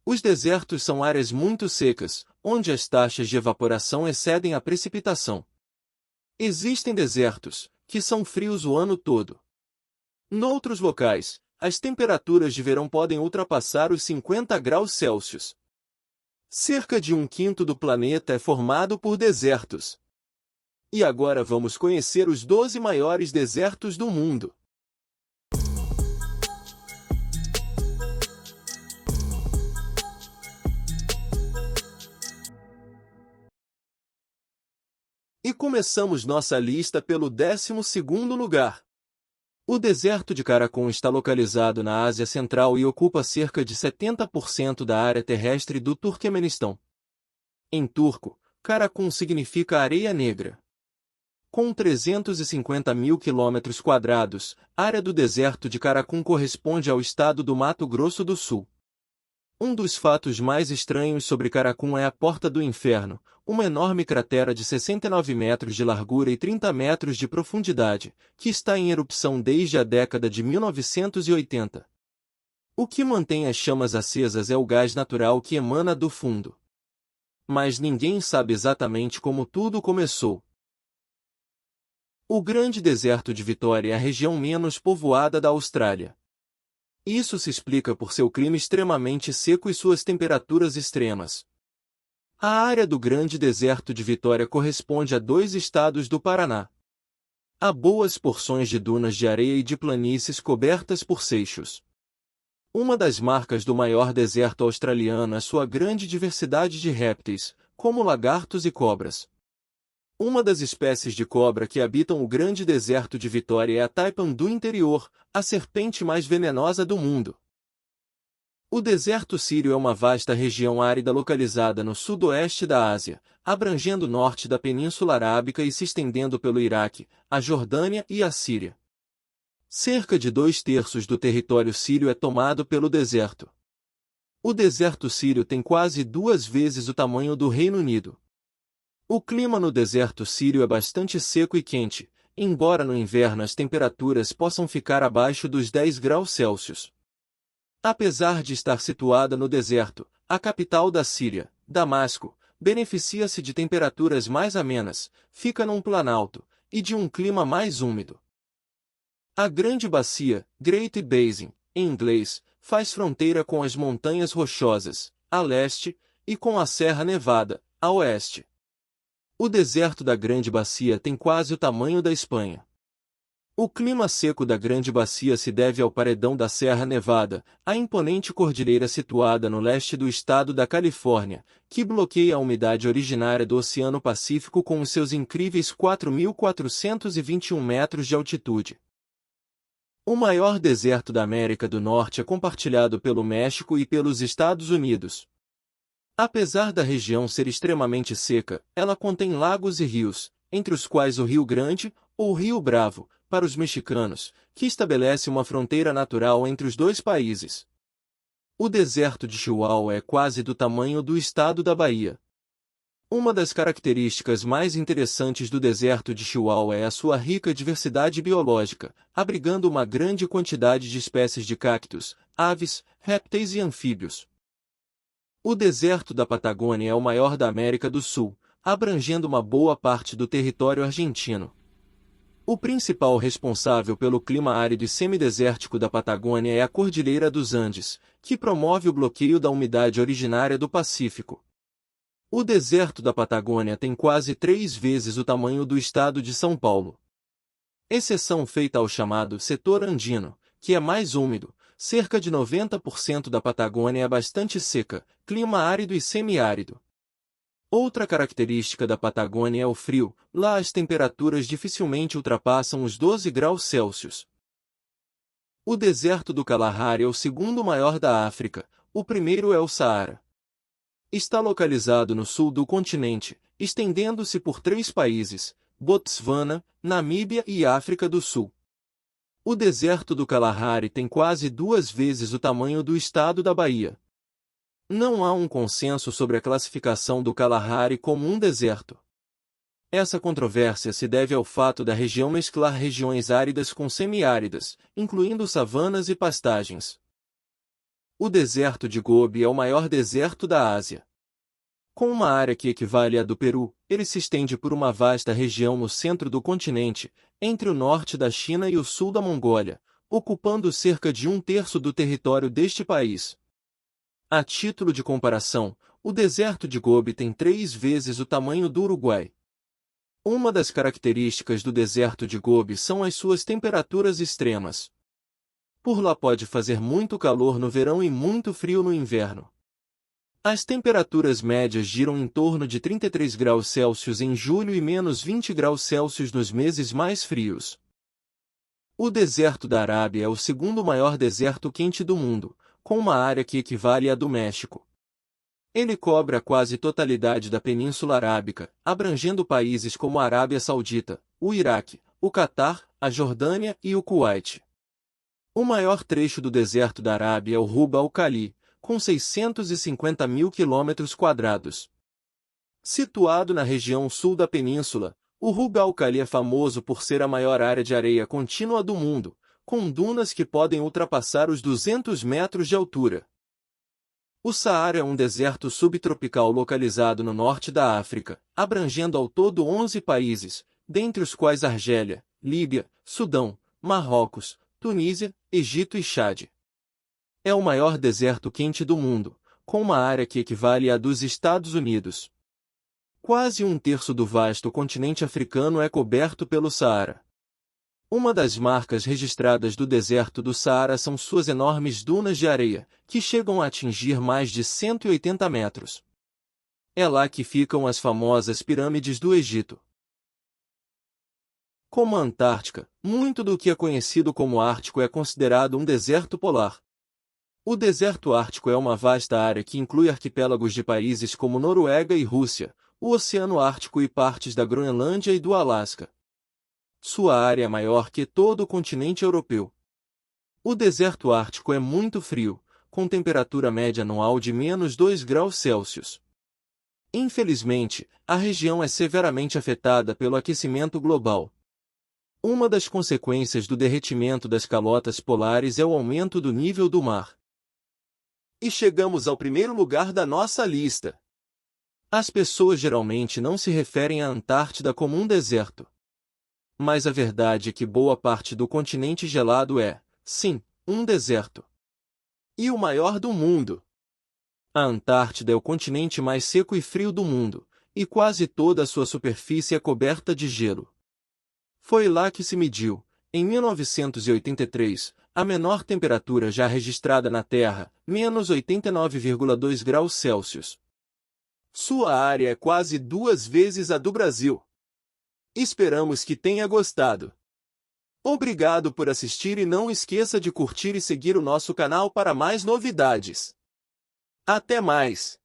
Os desertos são áreas muito secas, onde as taxas de evaporação excedem a precipitação. Existem desertos, que são frios o ano todo. Noutros locais, as temperaturas de verão podem ultrapassar os 50 graus Celsius. Cerca de 1/5 do planeta é formado por desertos. E agora vamos conhecer os 12 maiores desertos do mundo. E começamos nossa lista pelo 12º lugar. O deserto de Karakum está localizado na Ásia Central e ocupa cerca de 70% da área terrestre do Turquemenistão. Em turco, Karakum significa areia negra. Com 350 mil quilômetros quadrados, a área do deserto de Karakum corresponde ao estado do Mato Grosso do Sul. Um dos fatos mais estranhos sobre Karakum é a Porta do Inferno, uma enorme cratera de 69 metros de largura e 30 metros de profundidade, que está em erupção desde a década de 1980. O que mantém as chamas acesas é o gás natural que emana do fundo. Mas ninguém sabe exatamente como tudo começou. O Grande Deserto de Vitória é a região menos povoada da Austrália. Isso se explica por seu clima extremamente seco e suas temperaturas extremas. A área do Grande Deserto de Vitória corresponde a 2 estados do Paraná. Há boas porções de dunas de areia e de planícies cobertas por seixos. Uma das marcas do maior deserto australiano é sua grande diversidade de répteis, como lagartos e cobras. Uma das espécies de cobra que habitam o Grande Deserto de Vitória é a taipan do interior, a serpente mais venenosa do mundo. O deserto sírio é uma vasta região árida localizada no sudoeste da Ásia, abrangendo o norte da Península Arábica e se estendendo pelo Iraque, a Jordânia e a Síria. Cerca de 2/3 do território sírio é tomado pelo deserto. O deserto sírio tem quase 2 vezes o tamanho do Reino Unido. O clima no deserto sírio é bastante seco e quente, embora no inverno as temperaturas possam ficar abaixo dos 10 graus Celsius. Apesar de estar situada no deserto, a capital da Síria, Damasco, beneficia-se de temperaturas mais amenas, fica num planalto, e de um clima mais úmido. A Grande Bacia, Great Basin, em inglês, faz fronteira com as Montanhas Rochosas, a leste, e com a Serra Nevada, a oeste. O deserto da Grande Bacia tem quase o tamanho da Espanha. O clima seco da Grande Bacia se deve ao paredão da Serra Nevada, a imponente cordilheira situada no leste do estado da Califórnia, que bloqueia a umidade originária do Oceano Pacífico com os seus incríveis 4.421 metros de altitude. O maior deserto da América do Norte é compartilhado pelo México e pelos Estados Unidos. Apesar da região ser extremamente seca, ela contém lagos e rios, entre os quais o Rio Grande, ou Rio Bravo, para os mexicanos, que estabelece uma fronteira natural entre os dois países. O deserto de Chihuahua é quase do tamanho do estado da Bahia. Uma das características mais interessantes do deserto de Chihuahua é a sua rica diversidade biológica, abrigando uma grande quantidade de espécies de cactos, aves, répteis e anfíbios. O deserto da Patagônia é o maior da América do Sul, abrangendo uma boa parte do território argentino. O principal responsável pelo clima árido e semidesértico da Patagônia é a Cordilheira dos Andes, que promove o bloqueio da umidade originária do Pacífico. O deserto da Patagônia tem quase 3 vezes o tamanho do estado de São Paulo. Exceção feita ao chamado setor andino, que é mais úmido. Cerca de 90% da Patagônia é bastante seca, clima árido e semiárido. Outra característica da Patagônia é o frio, lá as temperaturas dificilmente ultrapassam os 12 graus Celsius. O deserto do Kalahari é o segundo maior da África, o primeiro é o Saara. Está localizado no sul do continente, estendendo-se por 3 países, Botswana, Namíbia e África do Sul. O deserto do Kalahari tem quase 2 vezes o tamanho do estado da Bahia. Não há um consenso sobre a classificação do Kalahari como um deserto. Essa controvérsia se deve ao fato da região mesclar regiões áridas com semiáridas, incluindo savanas e pastagens. O deserto de Gobi é o maior deserto da Ásia. Com uma área que equivale à do Peru, ele se estende por uma vasta região no centro do continente, entre o norte da China e o sul da Mongólia, ocupando cerca de um terço do território deste país. A título de comparação, o deserto de Gobi tem 3 vezes o tamanho do Uruguai. Uma das características do deserto de Gobi são as suas temperaturas extremas. Por lá pode fazer muito calor no verão e muito frio no inverno. As temperaturas médias giram em torno de 33 graus Celsius em julho e menos 20 graus Celsius nos meses mais frios. O deserto da Arábia é o segundo maior deserto quente do mundo, com uma área que equivale à do México. Ele cobre a quase totalidade da Península Arábica, abrangendo países como a Arábia Saudita, o Iraque, o Catar, a Jordânia e o Kuwait. O maior trecho do deserto da Arábia é o Rub al-Khali, com 650 mil km². Situado na região sul da península, o Rub al-Khali é famoso por ser a maior área de areia contínua do mundo, com dunas que podem ultrapassar os 200 metros de altura. O Saara é um deserto subtropical localizado no norte da África, abrangendo ao todo 11 países, dentre os quais Argélia, Líbia, Sudão, Marrocos, Tunísia, Egito e Chade. É o maior deserto quente do mundo, com uma área que equivale à dos Estados Unidos. Quase um terço do vasto continente africano é coberto pelo Saara. Uma das marcas registradas do deserto do Saara são suas enormes dunas de areia, que chegam a atingir mais de 180 metros. É lá que ficam as famosas pirâmides do Egito. Como a Antártica, muito do que é conhecido como Ártico é considerado um deserto polar. O deserto ártico é uma vasta área que inclui arquipélagos de países como Noruega e Rússia, o Oceano Ártico e partes da Groenlândia e do Alasca. Sua área é maior que todo o continente europeu. O deserto ártico é muito frio, com temperatura média anual de menos 2 graus Celsius. Infelizmente, a região é severamente afetada pelo aquecimento global. Uma das consequências do derretimento das calotas polares é o aumento do nível do mar. E chegamos ao primeiro lugar da nossa lista. As pessoas geralmente não se referem à Antártida como um deserto. Mas a verdade é que boa parte do continente gelado é, sim, um deserto. E o maior do mundo. A Antártida é o continente mais seco e frio do mundo, e quase toda a sua superfície é coberta de gelo. Foi lá que se mediu, em 1983, a menor temperatura já registrada na Terra, menos 89,2 graus Celsius. Sua área é quase 2 vezes a do Brasil. Esperamos que tenha gostado. Obrigado por assistir e não esqueça de curtir e seguir o nosso canal para mais novidades. Até mais!